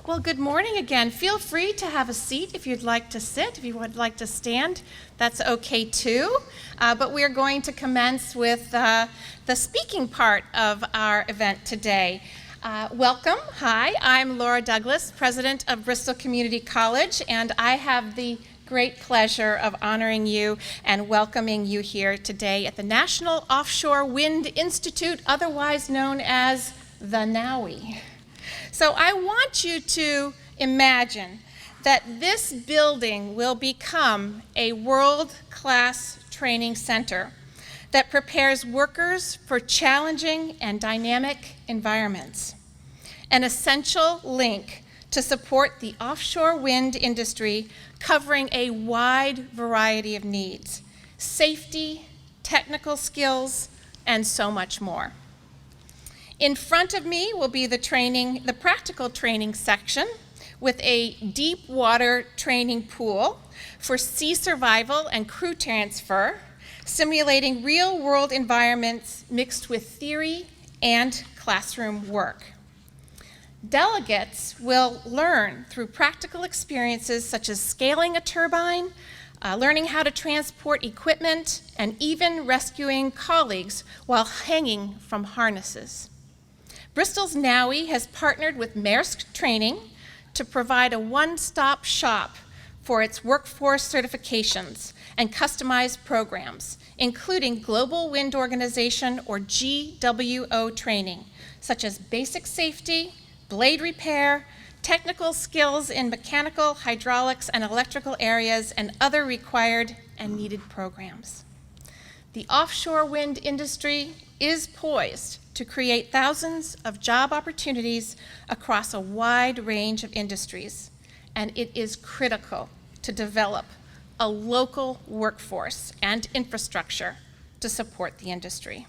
Well, good morning again. Feel free to have a seat if you'd like to sit. If you would like to stand, that's okay too. But we're going to commence with the speaking part of our event today. Welcome. Hi, I'm Laura Douglas, president of Bristol Community College, and I have the great pleasure of honoring you and welcoming you here today at the National Offshore Wind Institute, otherwise known as the NOWI. So I want you to imagine that this building will become a world-class training center that prepares workers for challenging and dynamic environments, an essential link to support the offshore wind industry covering a wide variety of needs, safety, technical skills, and so much more. In front of me will be the practical training section with a deep water training pool for sea survival and crew transfer, simulating real-world environments mixed with theory and classroom work. Delegates will learn through practical experiences such as scaling a turbine, learning how to transport equipment, and even rescuing colleagues while hanging from harnesses. Bristol's NOWI has partnered with Maersk Training to provide a one-stop shop for its workforce certifications and customized programs, including Global Wind Organization or GWO training, such as basic safety, blade repair, technical skills in mechanical, hydraulics, and electrical areas, and other required and needed programs. The offshore wind industry is poised to create thousands of job opportunities across a wide range of industries, and it is critical to develop a local workforce and infrastructure to support the industry.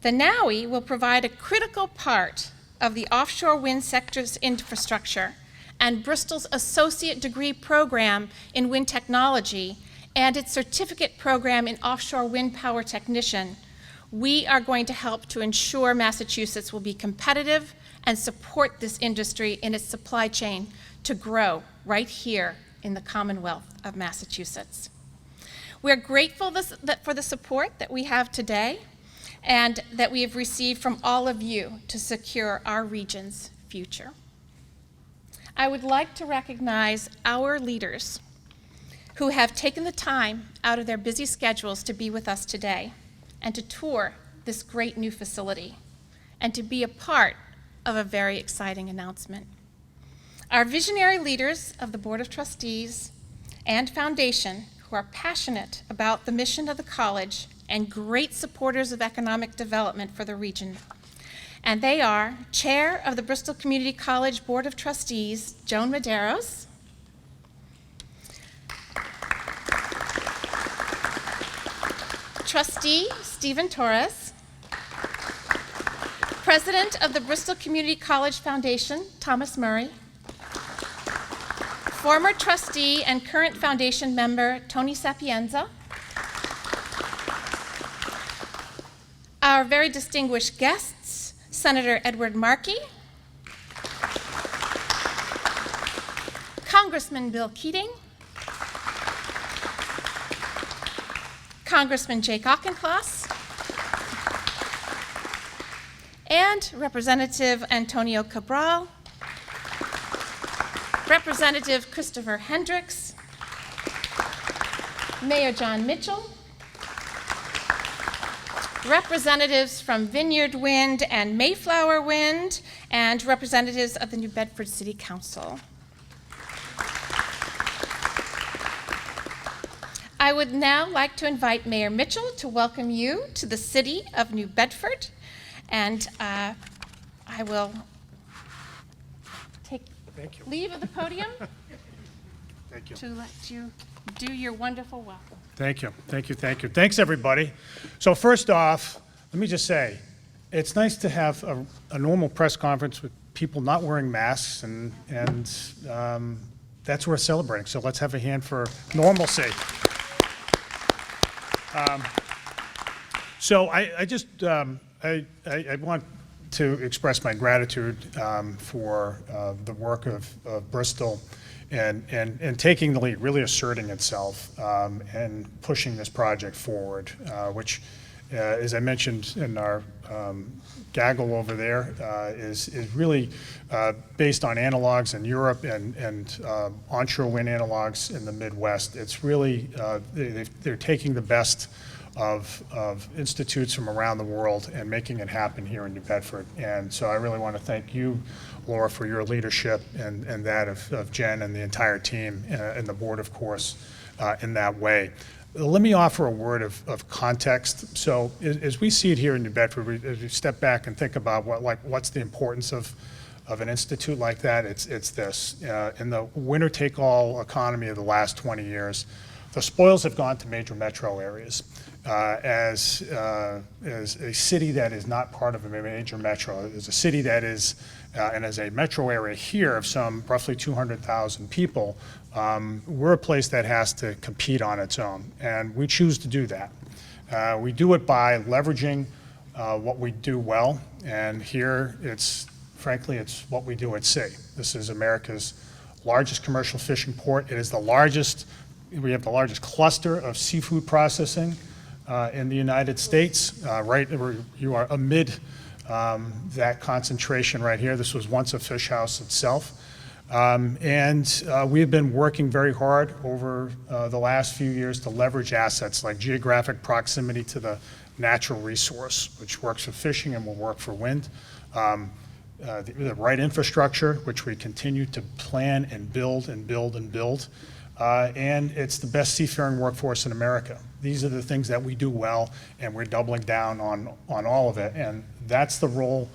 The NOWI will provide a critical part of the offshore wind sector's infrastructure and Bristol's associate degree program in wind technology and its certificate program in offshore wind power technician. We are going to help to ensure Massachusetts will be competitive and support this industry in its supply chain to grow right here in the Commonwealth of Massachusetts. We're grateful for the support that we have today and that we have received from all of you to secure our region's future. I would like to recognize our leaders who have taken the time out of their busy schedules to be with us today and to tour this great new facility and to be a part of a very exciting announcement. Our visionary leaders of the Board of Trustees and Foundation who are passionate about the mission of the college and great supporters of economic development for the region. And they are Chair of the Bristol Community College Board of Trustees, Joan Medeiros, Trustee Stephen Torres, President of the Bristol Community College Foundation, Thomas Murray, former trustee and current foundation member, Tony Sapienza, our very distinguished guests, Senator Edward Markey, Congressman Bill Keating, Congressman Jake Auchincloss, and Representative Antonio Cabral, Representative Christopher Hendricks, Mayor Jon Mitchell, representatives from Vineyard Wind and Mayflower Wind, and representatives of the New Bedford City Council. I would now like to invite Mayor Mitchell to welcome you to the city of New Bedford, and I will take leave of the podium to let you do your wonderful welcome. Thank you, thank you, thank you. Thanks, everybody. So first off, let me just say, it's nice to have a normal press conference with people not wearing masks, and that's what we're celebrating. So let's have a hand for normalcy. So I want to express my gratitude for the work of Bristol and taking the lead, really asserting itself and pushing this project forward, which, as I mentioned in our gaggle over there, is really based on analogs in Europe and onshore wind analogs in the Midwest. It's really, they're taking the best of institutes from around the world and making it happen here in New Bedford. And so I really want to thank you, Laura, for your leadership and that of Jen and the entire team and the board, of course, in that way. Let me offer a word of context. So as we see it here in New Bedford, as we step back and think about what's the importance of an institute like that, it's this. In the winner-take-all economy of the last 20 years, the spoils have gone to major metro areas. As a city that is not part of a major metro, as a city that is, and as a metro area here of some roughly 200,000 people, we're a place that has to compete on its own, and we choose to do that. We do it by leveraging what we do well, and here frankly, it's what we do at sea. This is America's largest commercial fishing port. It is we have the largest cluster of seafood processing in the United States, right where you are amid that concentration right here. This was once a fish house itself. We have been working very hard over the last few years to leverage assets like geographic proximity to the natural resource, which works for fishing and will work for wind. The right infrastructure, which we continue to plan and build and build and build. And it's the best seafaring workforce in America. These are the things that we do well, and we're doubling down on all of it. And that's the role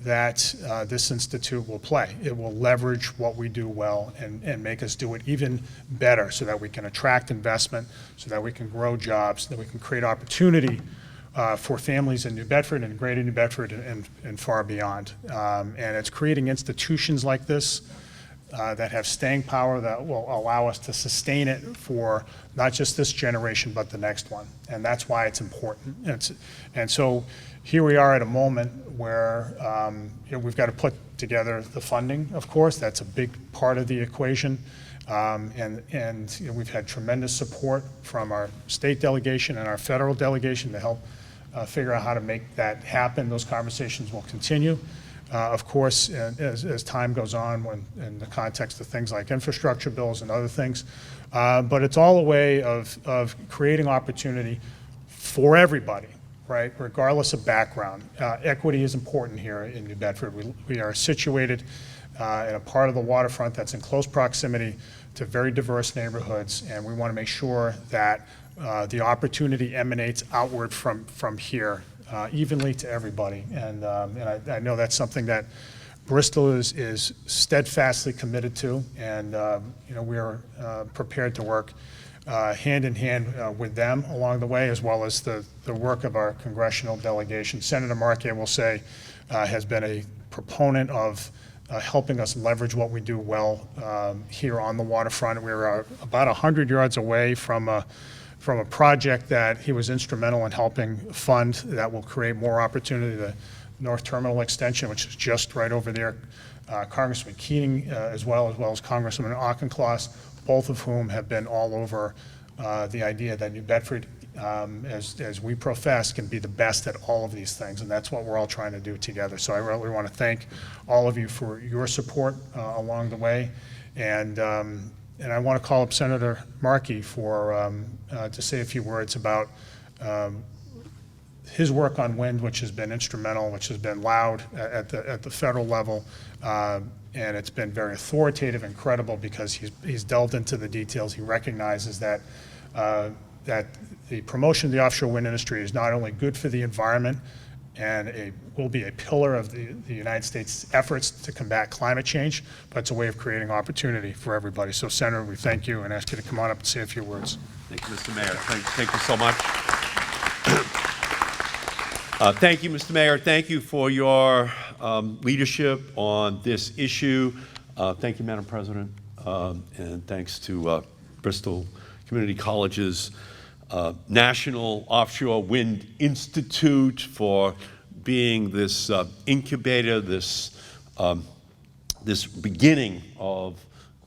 that this institute will play. It will leverage what we do well and make us do it even better so that we can attract investment, so that we can grow jobs, so that we can create opportunity for families in New Bedford and greater New Bedford and far beyond. And it's creating institutions like this that have staying power that will allow us to sustain it for not just this generation, but the next one. And that's why it's important. And so here we are at a moment where we've got to put together the funding, of course. That's a big part of the equation. We've had tremendous support from our state delegation and our federal delegation to help figure out how to make that happen. Those conversations will continue. Of course, as time goes on in the context of things like infrastructure bills and other things. But it's all a way of creating opportunity for everybody, right, regardless of background. Equity is important here in New Bedford. We are situated in a part of the waterfront that's in close proximity to very diverse neighborhoods, and we want to make sure that the opportunity emanates outward from here. Evenly to everybody, and I know that's something that Bristol is steadfastly committed to, and we are prepared to work hand in hand with them along the way, as well as the work of our congressional delegation. Senator Markey, I will say, has been a proponent of helping us leverage what we do well here on the waterfront. We're about 100 yards away from a project that he was instrumental in helping fund that will create more opportunity, the North Terminal Extension, which is just right over there. Congressman Keating, as well as Congressman Auchincloss, both of whom have been all over the idea that New Bedford, as we profess, can be the best at all of these things, and that's what we're all trying to do together. So I really want to thank all of you for your support along the way, and I want to call up Senator Markey to say a few words about his work on wind, which has been instrumental, which has been loud at the federal level, and it's been very authoritative and credible because he's delved into the details. He recognizes that the promotion of the offshore wind industry is not only good for the environment and will be a pillar of the United States' efforts to combat climate change, but it's a way of creating opportunity for everybody. So, Senator, we thank you and ask you to come on up and say a few words. Thank you, Mr. Mayor. Thank you so much. Thank you, Mr. Mayor. Thank you for your leadership on this issue. Thank you, Madam President, and thanks to Bristol Community College's National Offshore Wind Institute for being this incubator, this beginning of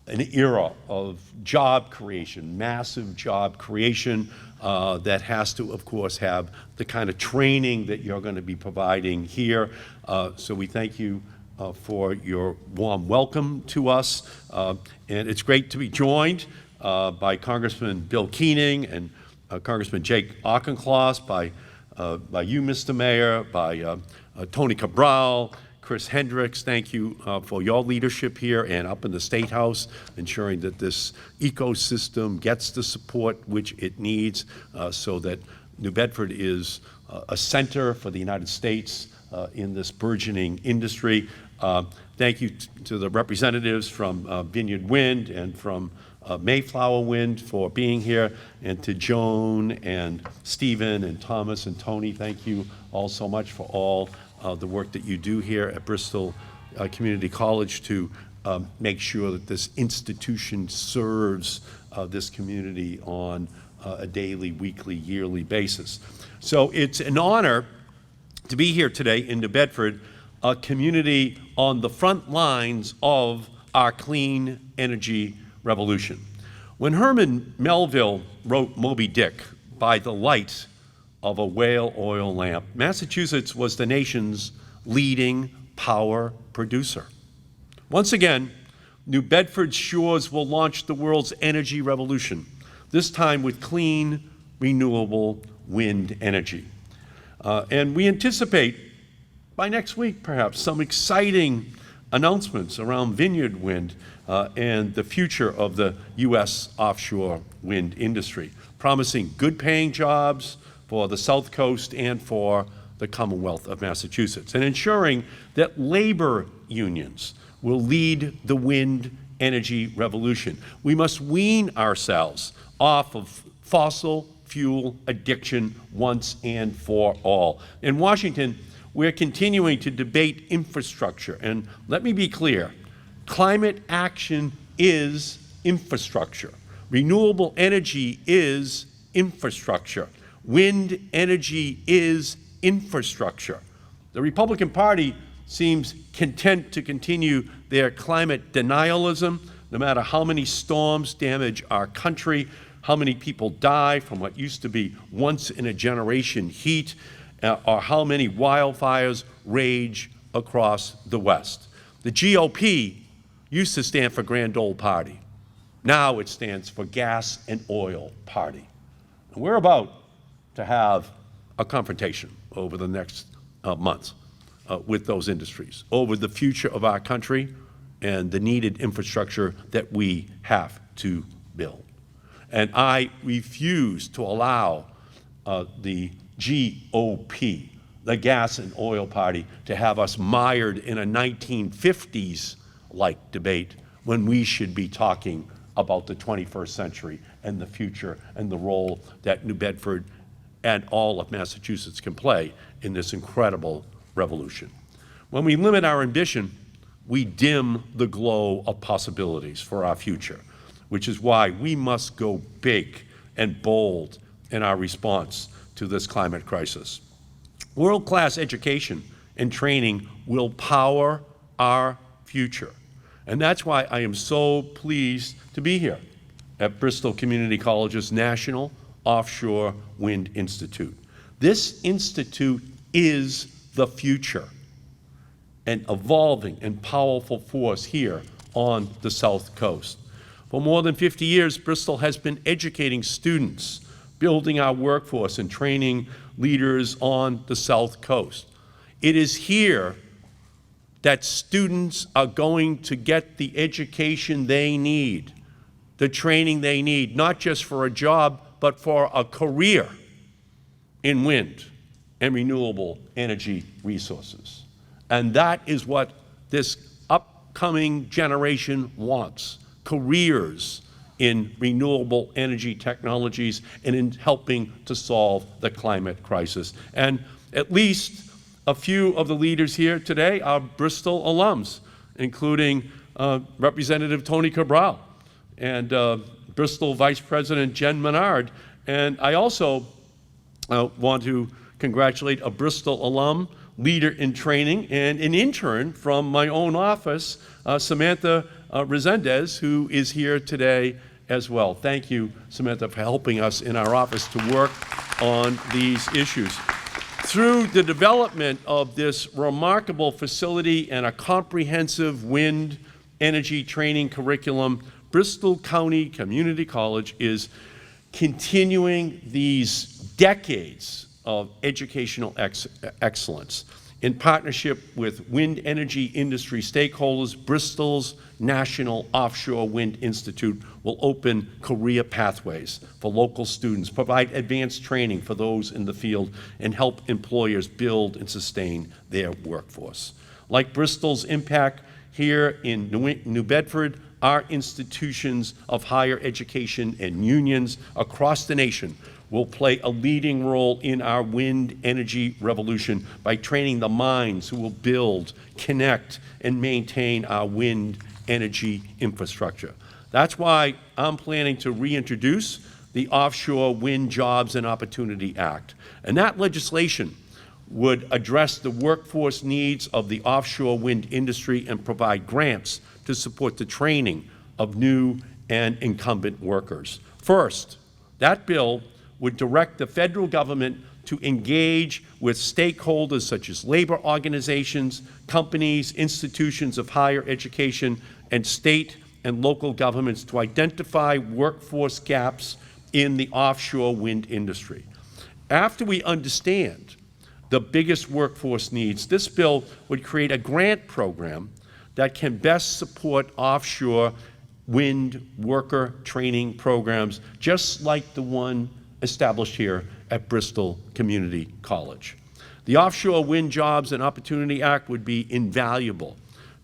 an era of job creation, massive job creation that has to, of course, have the kind of training that you're going to be providing here. So we thank you for your warm welcome to us. And it's great to be joined by Congressman Bill Keating and Congressman Jake Auchincloss, by you, Mr. Mayor, by Tony Cabral, Chris Hendricks. Thank you for your leadership here and up in the State House, ensuring that this ecosystem gets the support which it needs so that New Bedford is a center for the United States in this burgeoning industry. Thank you to the representatives from Vineyard Wind and from Mayflower Wind for being here, and to Joan and Stephen and Thomas and Tony, thank you all so much for all the work that you do here at Bristol Community College to make sure that this institution serves this community on a daily, weekly, yearly basis. So it's an honor to be here today in New Bedford, a community on the front lines of our clean energy revolution. When Herman Melville wrote Moby Dick by the light of a whale oil lamp, Massachusetts was the nation's leading power producer. Once again, New Bedford's shores will launch the world's energy revolution, this time with clean, renewable wind energy. And we anticipate by next week, perhaps, some exciting announcements around Vineyard Wind and the future of the US offshore wind industry, promising good-paying jobs for the South Coast and for the Commonwealth of Massachusetts, and ensuring that labor unions will lead the wind energy revolution. We must wean ourselves off of fossil fuel addiction once and for all. In Washington, we're continuing to debate infrastructure, and let me be clear, climate action is infrastructure. Renewable energy is infrastructure. Wind energy is infrastructure. The Republican Party seems content to continue their climate denialism, no matter how many storms damage our country, how many people die from what used to be once-in-a-generation heat, or how many wildfires rage across the West. The GOP used to stand for Grand Ole Party. Now it stands for Gas and Oil Party. And we're about to have a confrontation over the next months with those industries, over the future of our country and the needed infrastructure that we have to build. And I refuse to allow the GOP, the Gas and Oil Party, to have us mired in a 1950s-like debate when we should be talking about the 21st century and the future and the role that New Bedford and all of Massachusetts can play in this incredible revolution. When we limit our ambition, we dim the glow of possibilities for our future, which is why we must go big and bold in our response to this climate crisis. World-class education and training will power our future. And that's why I am so pleased to be here at Bristol Community College's National Offshore Wind Institute. This institute is the future, an evolving and powerful force here on the South Coast. For more than 50 years, Bristol has been educating students, building our workforce and training leaders on the South Coast. It is here that students are going to get the education they need, the training they need, not just for a job, but for a career in wind and renewable energy resources. And that is what this upcoming generation wants, careers in renewable energy technologies and in helping to solve the climate crisis. And at least a few of the leaders here today are Bristol alums, including Representative Tony Cabral and Bristol Vice President Jen Menard. And I also want to congratulate a Bristol alum, leader in training, and an intern from my own office, Samantha Resendez, who is here today as well. Thank you, Samantha, for helping us in our office to work on these issues. Through the development of this remarkable facility and a comprehensive wind energy training curriculum, Bristol County Community College is continuing these decades of educational excellence. In partnership with wind energy industry stakeholders, Bristol's National Offshore Wind Institute will open career pathways for local students, provide advanced training for those in the field, and help employers build and sustain their workforce. Like Bristol's impact here in New Bedford, our institutions of higher education and unions across the nation will play a leading role in our wind energy revolution by training the minds who will build, connect, and maintain our wind energy infrastructure. That's why I'm planning to reintroduce the Offshore Wind Jobs and Opportunity Act. And that legislation would address the workforce needs of the offshore wind industry and provide grants to support the training of new and incumbent workers. First, that bill would direct the federal government to engage with stakeholders such as labor organizations, companies, institutions of higher education, and state and local governments to identify workforce gaps in the offshore wind industry. After we understand the biggest workforce needs, this bill would create a grant program that can best support offshore wind worker training programs, just like the one established here at Bristol Community College. The Offshore Wind Jobs and Opportunity Act would be invaluable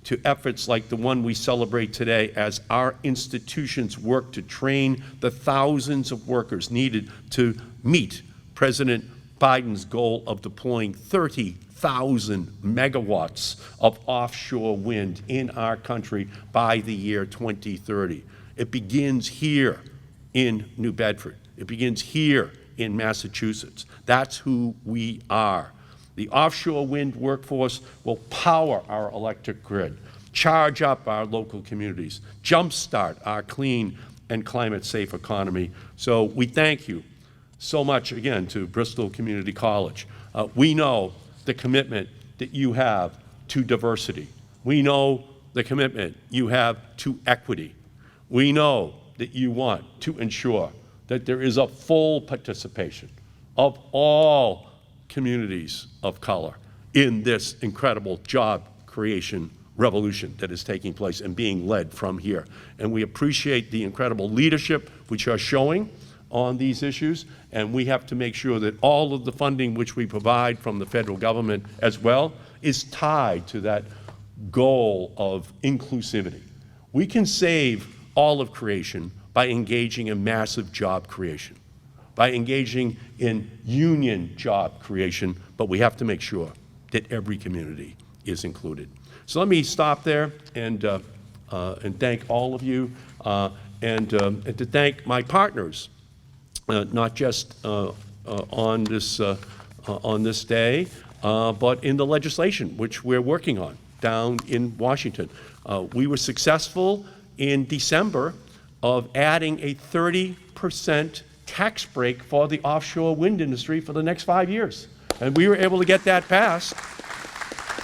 to efforts like the one we celebrate today as our institutions work to train the thousands of workers needed to meet President Biden's goal of deploying 30,000 megawatts of offshore wind in our country by the year 2030. It begins here in New Bedford. It begins here in Massachusetts. That's who we are. The offshore wind workforce will power our electric grid, charge up our local communities, jumpstart our clean and climate-safe economy. So we thank you so much again to Bristol Community College. We know the commitment that you have to diversity. We know the commitment you have to equity. We know that you want to ensure that there is a full participation of all communities of color in this incredible job creation revolution that is taking place and being led from here. And we appreciate the incredible leadership which are showing on these issues, and we have to make sure that all of the funding which we provide from the federal government as well is tied to that goal of inclusivity. We can save all of creation by engaging in massive job creation, by engaging in union job creation, but we have to make sure that every community is included. So let me stop there and thank all of you, and to thank my partners, not just on this day, but in the legislation which we're working on down in Washington. We were successful in December of adding a 30% tax break for the offshore wind industry for the next 5 years. And we were able to get that passed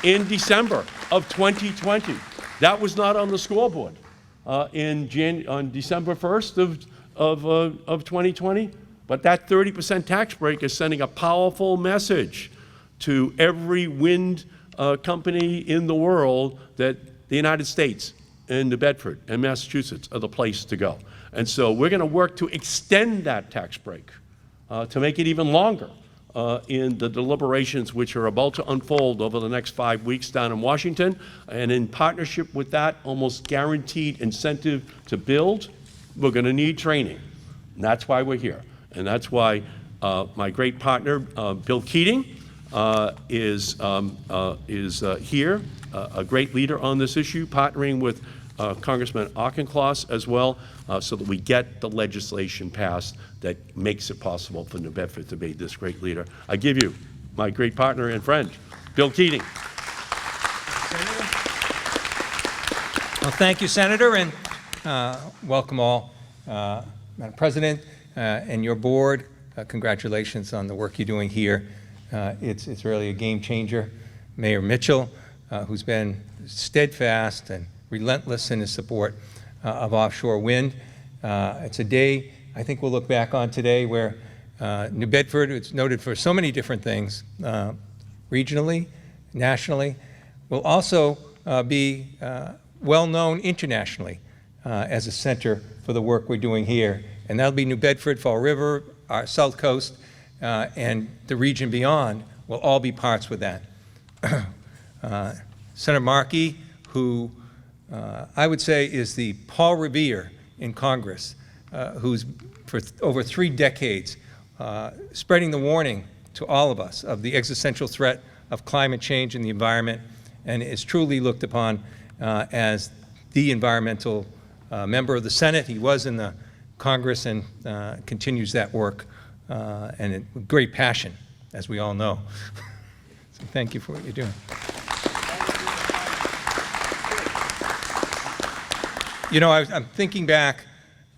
in December of 2020. That was not on the scoreboard on December 1st of 2020. But that 30% tax break is sending a powerful message to every wind company in the world that the United States and New Bedford and Massachusetts are the place to go. And so we're going to work to extend that tax break to make it even longer in the deliberations which are about to unfold over the next 5 weeks down in Washington. And in partnership with that almost guaranteed incentive to build, we're going to need training. And that's why we're here. And that's why my great partner, Bill Keating, is here, a great leader on this issue, partnering with Congressman Auchincloss as well, so that we get the legislation passed that makes it possible for New Bedford to be this great leader. I give you my great partner and friend, Bill Keating. Well, thank you, Senator, and welcome all. Madam President and your board, congratulations on the work you're doing here. It's really a game changer. Mayor Mitchell, who's been steadfast and relentless in his support of offshore wind. It's a day I think we'll look back on today where New Bedford, it's noted for so many different things, regionally, nationally, will also be well-known internationally as a center for the work we're doing here. And that'll be New Bedford, Fall River, our South Coast, and the region beyond will all be parts with that. Senator Markey, who I would say is the Paul Revere in Congress, who's for over 3 decades spreading the warning to all of us of the existential threat of climate change in the environment, and is truly looked upon as the environmental member of the Senate. He was in the Congress and continues that work and with great passion, as we all know. So thank you for what you're doing. You know, I'm thinking back,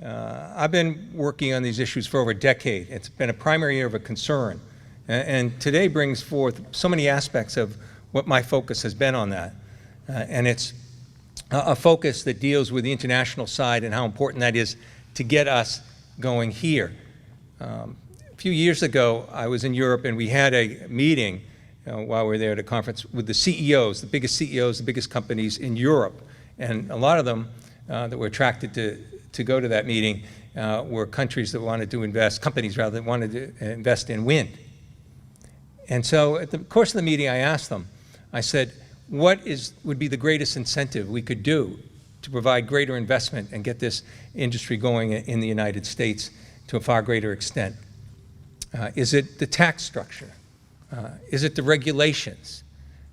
I've been working on these issues for over a decade. It's been a primary area of a concern. And today brings forth so many aspects of what my focus has been on that. And it's a focus that deals with the international side and how important that is to get us going here. A few years ago, I was in Europe and we had a meeting while we were there at a conference with the CEOs, the biggest companies in Europe. And a lot of them that were attracted to go to that meeting were countries that wanted to invest, companies rather, that wanted to invest in wind. And so at the course of the meeting, I asked them, I said, what would be the greatest incentive we could do to provide greater investment and get this industry going in the United States to a far greater extent? Is it the tax structure? Is it the regulations?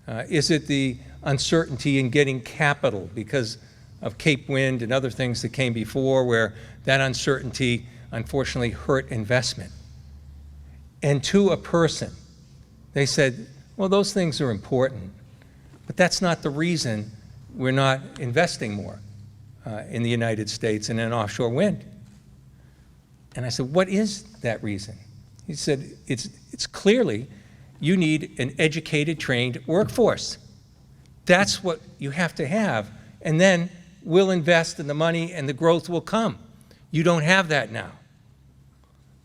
Is it the uncertainty in getting capital because of Cape Wind and other things that came before where that uncertainty unfortunately hurt investment? And to a person, they said, well, those things are important, but that's not the reason we're not investing more in the United States and in offshore wind. And I said, what is that reason? He said, it's clearly you need an educated, trained workforce. That's what you have to have. And then we'll invest in the money and the growth will come. You don't have that now.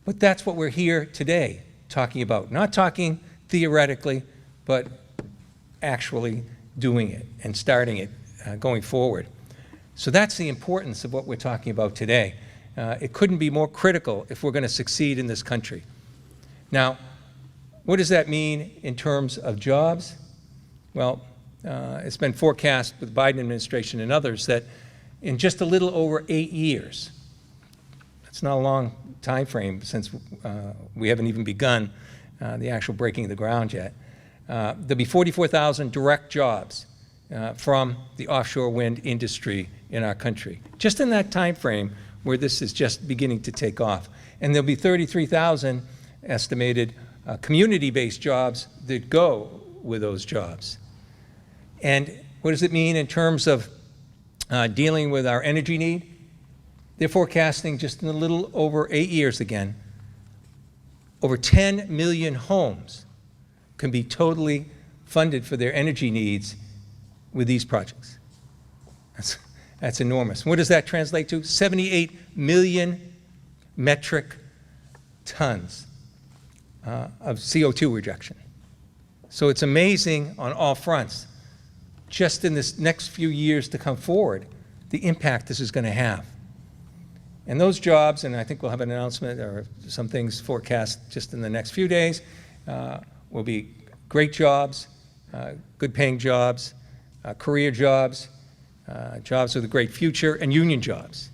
But that's what we're here today talking about. Not talking theoretically, but actually doing it and starting it going forward. So that's the importance of what we're talking about today. It couldn't be more critical if we're going to succeed in this country. Now, what does that mean in terms of jobs? Well, it's been forecast with the Biden administration and others that in just a little over 8 years, it's not a long time frame since we haven't even begun the actual breaking of the ground yet, there'll be 44,000 direct jobs from the offshore wind industry in our country, just in that time frame where this is just beginning to take off. And there'll be 33,000 estimated community-based jobs that go with those jobs. And what does it mean in terms of dealing with our energy need? They're forecasting just in a little over 8 years again, over 10 million homes can be totally funded for their energy needs with these projects. That's enormous. What does that translate to? 78 million metric tons of CO2 reduction. So it's amazing on all fronts. Just in this next few years to come forward, the impact this is going to have. And those jobs, and I think we'll have an announcement or some things forecast just in the next few days, will be great jobs, good paying jobs, career jobs, jobs with a great future, and union jobs.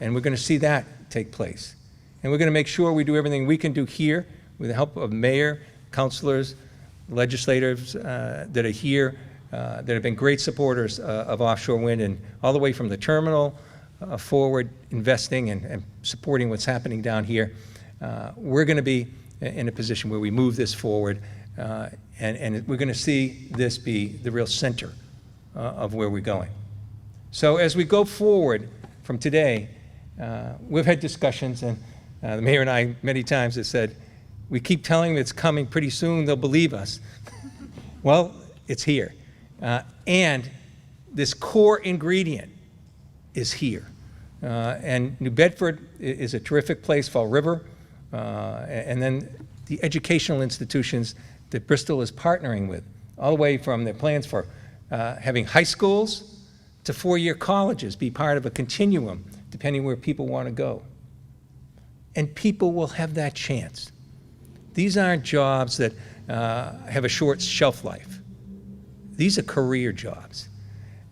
And we're going to see that take place. And we're going to make sure we do everything we can do here with the help of mayor, councilors, legislators that are here, that have been great supporters of offshore wind, and all the way from the terminal forward investing and supporting what's happening down here. We're going to be in a position where we move this forward And we're going to see this be the real center of where we're going. So as we go forward from today, we've had discussions, and the mayor and I many times have said, we keep telling them it's coming pretty soon, they'll believe us. Well, it's here. And this core ingredient is here. And New Bedford is a terrific place, Fall River, and then the educational institutions that Bristol is partnering with, all the way from their plans for having high schools to four-year colleges be part of a continuum, depending where people want to go. And people will have that chance. These aren't jobs that have a short shelf life. These are career jobs.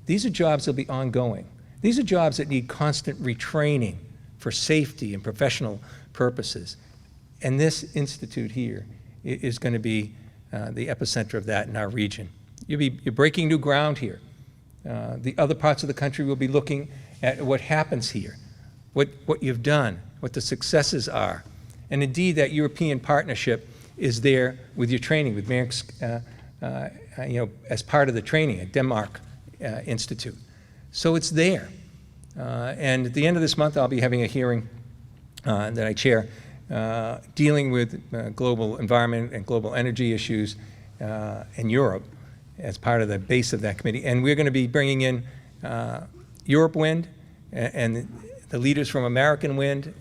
These are jobs that will be ongoing. These are jobs that need constant retraining for safety and professional purposes. And this institute here is going to be the epicenter of that in our region. You're breaking new ground here. The other parts of the country will be looking at what happens here, what you've done, what the successes are. And indeed, that European partnership is there with your training, with Merck's, as part of the training at Denmark Institute. So it's there. And at the end of this month, I'll be having a hearing that I chair dealing with global environment and global energy issues in Europe as part of the base of that committee. And we're going to be bringing in Europe Wind and the leaders from American Wind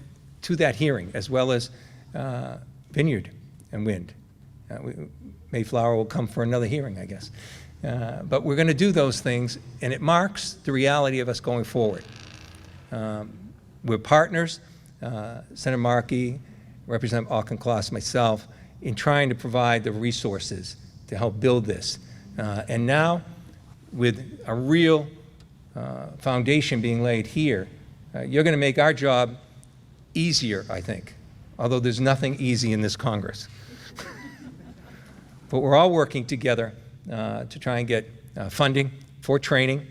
to that hearing, as well as Vineyard and Wind. Mayflower will come for another hearing, I guess. But we're going to do those things, and it marks the reality of us going forward. We're partners, Senator Markey, Representative Auchincloss, myself, in trying to provide the resources to help build this. And now, with a real foundation being laid here, you're going to make our job easier, I think, although there's nothing easy in this Congress. But we're all working together to try and get funding for training,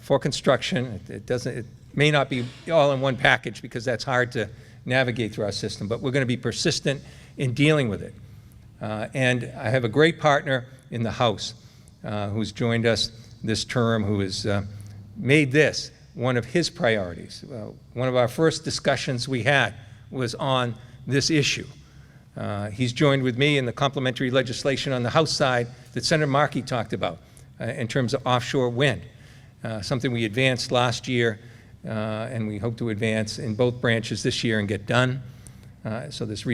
for construction. It may not be all in one package because that's hard to navigate through our system, but we're going to be persistent in dealing with it. And I have a great partner in the House who's joined us this term, who has made this one of his priorities. One of our first discussions we had was on this issue. He's joined with me in the complementary legislation on the House side that Senator Markey talked about in terms of offshore wind, something we advanced last year, and we hope to advance in both branches this year and get done. So there's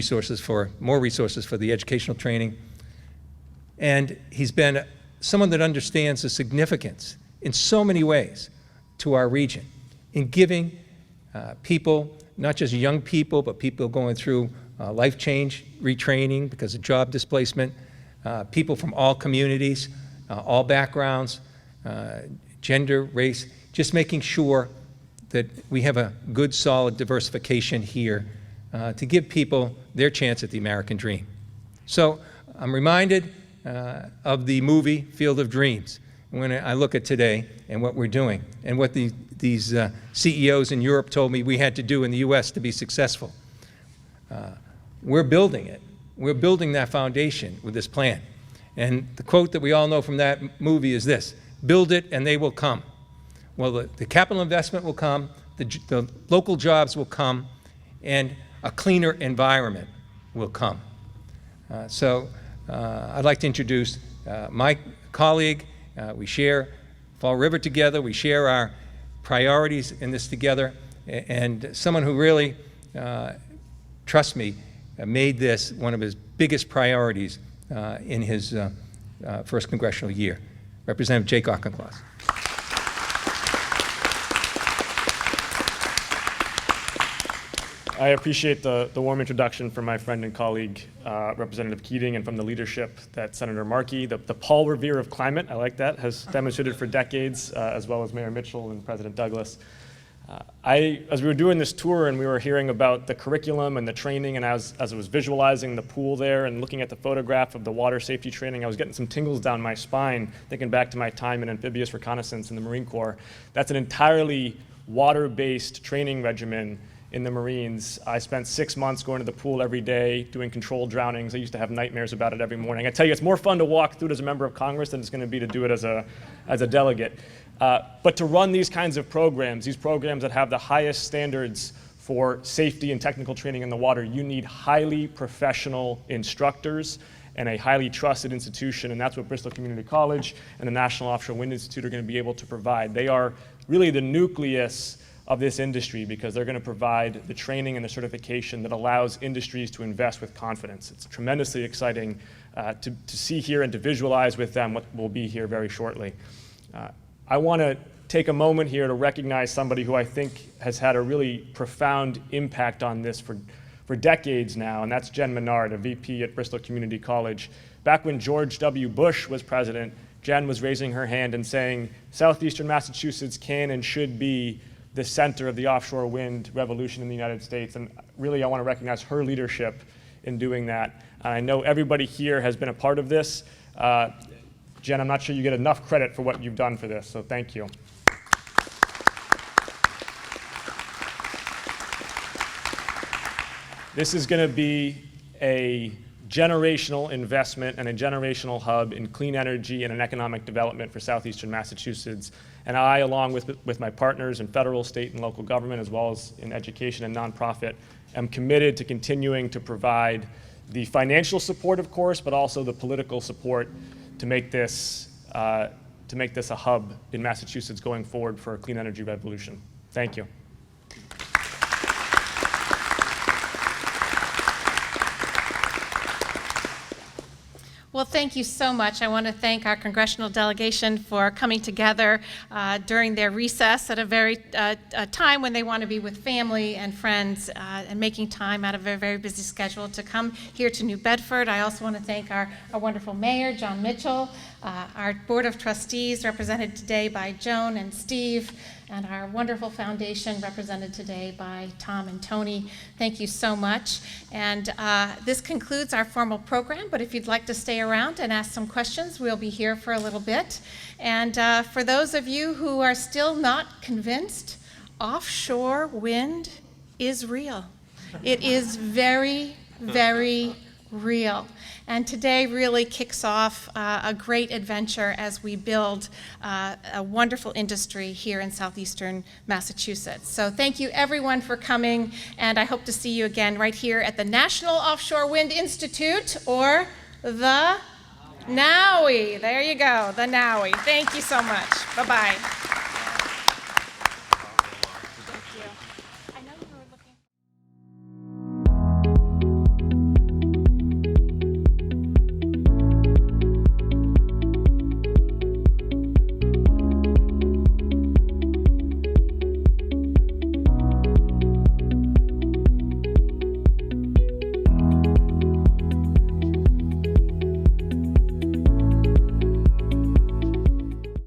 more resources for the educational training. And he's been someone that understands the significance in so many ways to our region in giving people, not just young people, but people going through life change, retraining because of job displacement, people from all communities, all backgrounds, gender, race, just making sure that we have a good, solid diversification here to give people their chance at the American dream. So I'm reminded of the movie Field of Dreams when I look at today and what we're doing and what these CEOs in Europe told me we had to do in the US to be successful. We're building it. We're building that foundation with this plan. And the quote that we all know from that movie is this: build it and they will come. Well, the capital investment will come, the local jobs will come, and a cleaner environment will come. So I'd like to introduce my colleague. We share Fall River together. We share our priorities in this together. And someone who really, trust me, made this one of his biggest priorities in his first congressional year. Representative Jake Auchincloss. I appreciate the warm introduction from my friend and colleague, Representative Keating, and from the leadership that Senator Markey, the Paul Revere of climate, I like that, has demonstrated for decades, as well as Mayor Mitchell and President Douglas. As we were doing this tour and we were hearing about the curriculum and the training, and as I was visualizing the pool there and looking at the photograph of the water safety training, I was getting some tingles down my spine, thinking back to my time in amphibious reconnaissance in the Marine Corps. That's an entirely water-based training regimen. in the Marines. I spent 6 months going to the pool every day, doing controlled drownings. I used to have nightmares about it every morning. I tell you, it's more fun to walk through it as a member of Congress than it's going to be to do it as a delegate. But to run these kinds of programs, these programs that have the highest standards for safety and technical training in the water, you need highly professional instructors and a highly trusted institution, and that's what Bristol Community College and the National Offshore Wind Institute are going to be able to provide. They are really the nucleus of this industry because they're going to provide the training and the certification that allows industries to invest with confidence. It's tremendously exciting to see here and to visualize with them what will be here very shortly. I want to take a moment here to recognize somebody who I think has had a really profound impact on this for decades now, and that's Jen Menard, a VP at Bristol Community College. Back when George W. Bush was president, Jen was raising her hand and saying, Southeastern Massachusetts can and should be the center of the offshore wind revolution in the United States. And really, I want to recognize her leadership in doing that. I know everybody here has been a part of this. Jen, I'm not sure you get enough credit for what you've done for this, so thank you. This is going to be a generational investment and a generational hub in clean energy and an economic development for Southeastern Massachusetts. And I, along with my partners in federal, state, and local government, as well as in education and nonprofit, am committed to continuing to provide the financial support, of course, but also the political support to make this a hub in Massachusetts going forward for a clean energy revolution. Thank you. Well, thank you so much. I want to thank our congressional delegation for coming together during their recess at a time when they want to be with family and friends and making time out of a very busy schedule to come here to New Bedford. I also want to thank our wonderful mayor, Jon Mitchell, our board of trustees represented today by Joan and Steve, and our wonderful foundation represented today by Tom and Tony. Thank you so much. And this concludes our formal program, but if you'd like to stay around and ask some questions, we'll be here for a little bit. And for those of you who are still not convinced, offshore wind is real. It is very, very real. And today really kicks off a great adventure as we build a wonderful industry here in southeastern Massachusetts. So thank you everyone for coming, and I hope to see you again right here at the National Offshore Wind Institute, or the NOWI. There you go, the NOWI. Thank you so much. Bye-bye.